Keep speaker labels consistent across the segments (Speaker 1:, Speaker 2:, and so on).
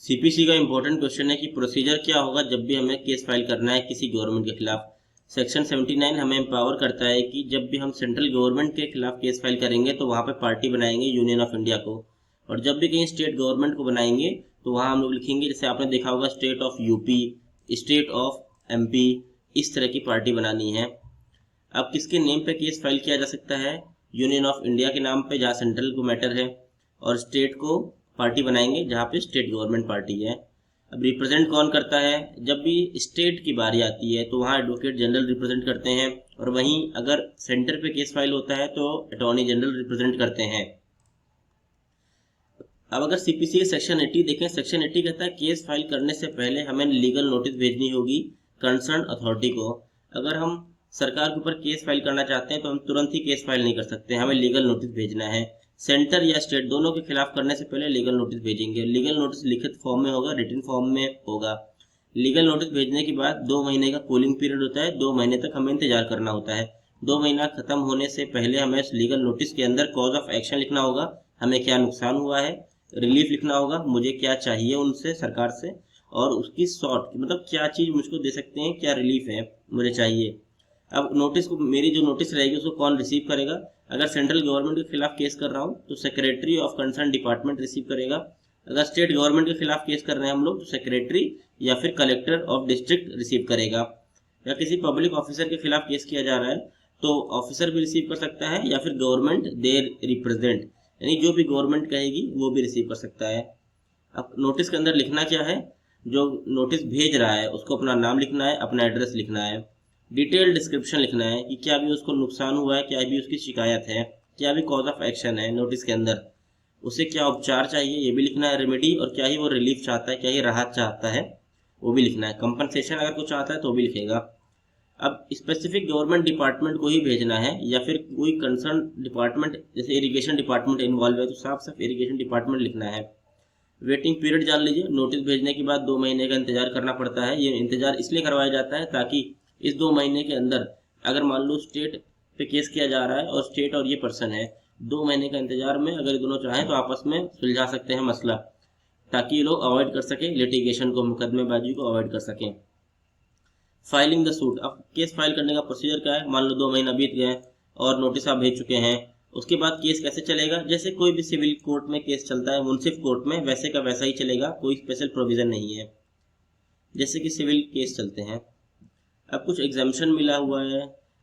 Speaker 1: CPC का important question है कि प्रोसीजर क्या होगा जब भी हमें केस फाइल करना है किसी गवर्नमेंट के खिलाफ। सेक्शन 79 हमें एम्पावर करता है कि जब भी हम सेंट्रल गवर्नमेंट के खिलाफ केस फाइल करेंगे तो वहाँ पे पार्टी बनाएंगे यूनियन ऑफ इंडिया को, और जब भी कहीं स्टेट गवर्नमेंट को बनाएंगे तो वहाँ हम लोग लिखेंगे, जैसे आपने देखा होगा, state of UP, state of MP, इस तरह की पार्टी बनानी है। अब किसके नेम पे केस फाइल किया जा सकता है? यूनियन ऑफ इंडिया के नाम पे, जहाँ सेंट्रल को मैटर है, और स्टेट को पार्टी बनाएंगे जहाँ पे स्टेट गवर्नमेंट पार्टी है। अब रिप्रेजेंट कौन करता है? जब भी स्टेट की बारी आती है तो वहाँ एडवोकेट जनरल रिप्रेजेंट करते हैं, और वहीं अगर सेंटर पे केस फाइल होता है तो अटॉर्नी जनरल रिप्रेजेंट करते हैं। अब अगर सीपीसी के सेक्शन 80 देखें, सेक्शन 80 कहता है केस फाइल करने से पहले हमें लीगल नोटिस भेजनी होगी कंसर्न अथॉरिटी को। अगर हम सरकार के ऊपर केस फाइल करना चाहते हैं तो हम तुरंत ही केस फाइल नहीं कर सकते, हमें लीगल नोटिस भेजना है। सेंटर या स्टेट दोनों के खिलाफ करने से पहले लीगल नोटिस भेजेंगे। लीगल नोटिस लिखित फॉर्म में होगा, रिटन फॉर्म में होगा। लीगल नोटिस भेजने के बाद 2 महीने का कूलिंग पीरियड होता है, 2 महीने तक हमें इंतजार करना होता है। 2 महीना खत्म होने से पहले हमें लीगल नोटिस के अंदर कॉज ऑफ एक्शन लिखना होगा, हमें क्या नुकसान हुआ है, रिलीफ लिखना होगा, मुझे क्या चाहिए उनसे, सरकार से, और उसकी शॉर्ट मतलब क्या चीज़ मुझको दे सकते हैं, क्या रिलीफ है मुझे चाहिए। अब नोटिस को, मेरी जो नोटिस रहेगी उसको कौन रिसीव करेगा? अगर सेंट्रल गवर्नमेंट के खिलाफ केस कर रहा हूँ तो secretary of concern department receive करेगा। अगर स्टेट गवर्नमेंट के खिलाफ केस कर रहे हैं हम लोग तो सेक्रेटरी या फिर कलेक्टर ऑफ डिस्ट्रिक्ट रिसीव करेगा। या किसी पब्लिक ऑफिसर के खिलाफ केस किया जा रहा है तो ऑफिसर भी रिसीव कर सकता है, या फिर गवर्नमेंट देयर रिप्रेजेंट, यानी जो भी गवर्नमेंट कहेगी वो भी रिसीव कर सकता है। अब नोटिस के अंदर लिखना क्या है? जो नोटिस भेज रहा है उसको अपना नाम लिखना है, अपना एड्रेस लिखना है, डिटेल डिस्क्रिप्शन लिखना है कि क्या भी उसको नुकसान हुआ है, क्या भी उसकी शिकायत है, क्या भी कॉज ऑफ एक्शन है नोटिस के अंदर, उसे क्या उपचार चाहिए ये भी लिखना है, रेमेडी, और क्या ही वो रिलीफ चाहता है, क्या ही राहत चाहता है वो भी लिखना है, कंपनसेशन अगर कुछ चाहता है तो भी लिखेगा। अब स्पेसिफिक गवर्नमेंट डिपार्टमेंट को ही भेजना है या फिर कोई कंसर्न डिपार्टमेंट, जैसे इरिगेशन डिपार्टमेंट इन्वॉल्व है तो साफ साफ इरिगेशन डिपार्टमेंट लिखना है। वेटिंग पीरियड जान लीजिए, नोटिस भेजने के बाद 2 महीने का इंतजार करना पड़ता है। ये इंतजार इसलिए करवाया जाता है ताकि इस 2 महीने के अंदर अगर मान लो स्टेट पे केस किया जा रहा है और स्टेट और ये पर्सन है, 2 महीने का इंतजार में अगर ये दोनों चाहें तो आपस में सुलझा सकते हैं मसला, ताकि ये लोग अवॉइड कर सकें लिटिगेशन को, मुकदमेबाजी को अवॉइड कर सकें। फाइलिंग द सूट, अब केस फाइल करने का प्रोसीजर क्या है? मान लो 2 महीना बीत गए और नोटिस आप भेज चुके हैं, उसके बाद केस कैसे चलेगा? जैसे कोई भी सिविल कोर्ट में केस चलता है, मुंसिफ कोर्ट में, वैसे का वैसा ही चलेगा, कोई स्पेशल प्रोविजन नहीं है, जैसे कि सिविल केस चलते हैं। अब कुछ एग्जाम्पशन मिला हुआ है।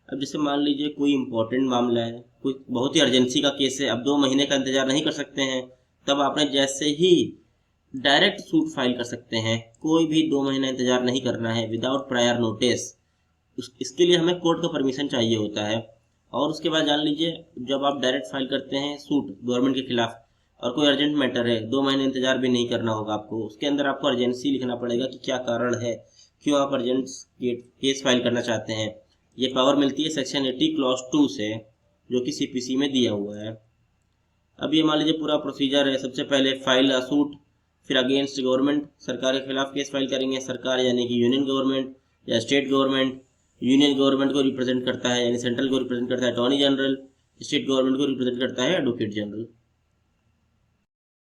Speaker 1: अब जैसे मान लीजिए कोई इंपॉर्टेंट मामला है, कोई बहुत ही अर्जेंसी का केस है, अब 2 महीने का इंतजार नहीं कर सकते हैं, तब आपने जैसे ही डायरेक्ट सूट फाइल कर सकते हैं, कोई भी 2 महीना इंतजार नहीं करना है, विदाउट प्रायर नोटिस। इसके लिए हमें कोर्ट का परमिशन चाहिए होता है। और उसके बाद जान लीजिए, जब आप डायरेक्ट फाइल करते हैं सूट गवर्नमेंट के खिलाफ और कोई अर्जेंट मैटर है, 2 महीने इंतजार भी नहीं करना होगा आपको, उसके अंदर आपको अर्जेंसी लिखना पड़ेगा कि क्या कारण है, क्यों आप अर्जेंट केस फाइल करना चाहते हैं। ये पावर मिलती है सेक्शन 80 क्लॉज 2 से, जो कि सीपीसी में दिया हुआ है। अब ये मान लीजिए पूरा प्रोसीजर है। सबसे पहले फाइल अ सूट, फिर अगेंस्ट गवर्नमेंट, सरकार के खिलाफ केस फाइल करेंगे। सरकार यानी कि यूनियन गवर्नमेंट या स्टेट गवर्नमेंट। यूनियन गवर्नमेंट को रिप्रेजेंट करता है यानी सेंट्रल को रिप्रेजेंट करता है अटॉर्नी जनरल, स्टेट गवर्नमेंट को रिप्रेजेंट करता है एडवोकेट जनरल।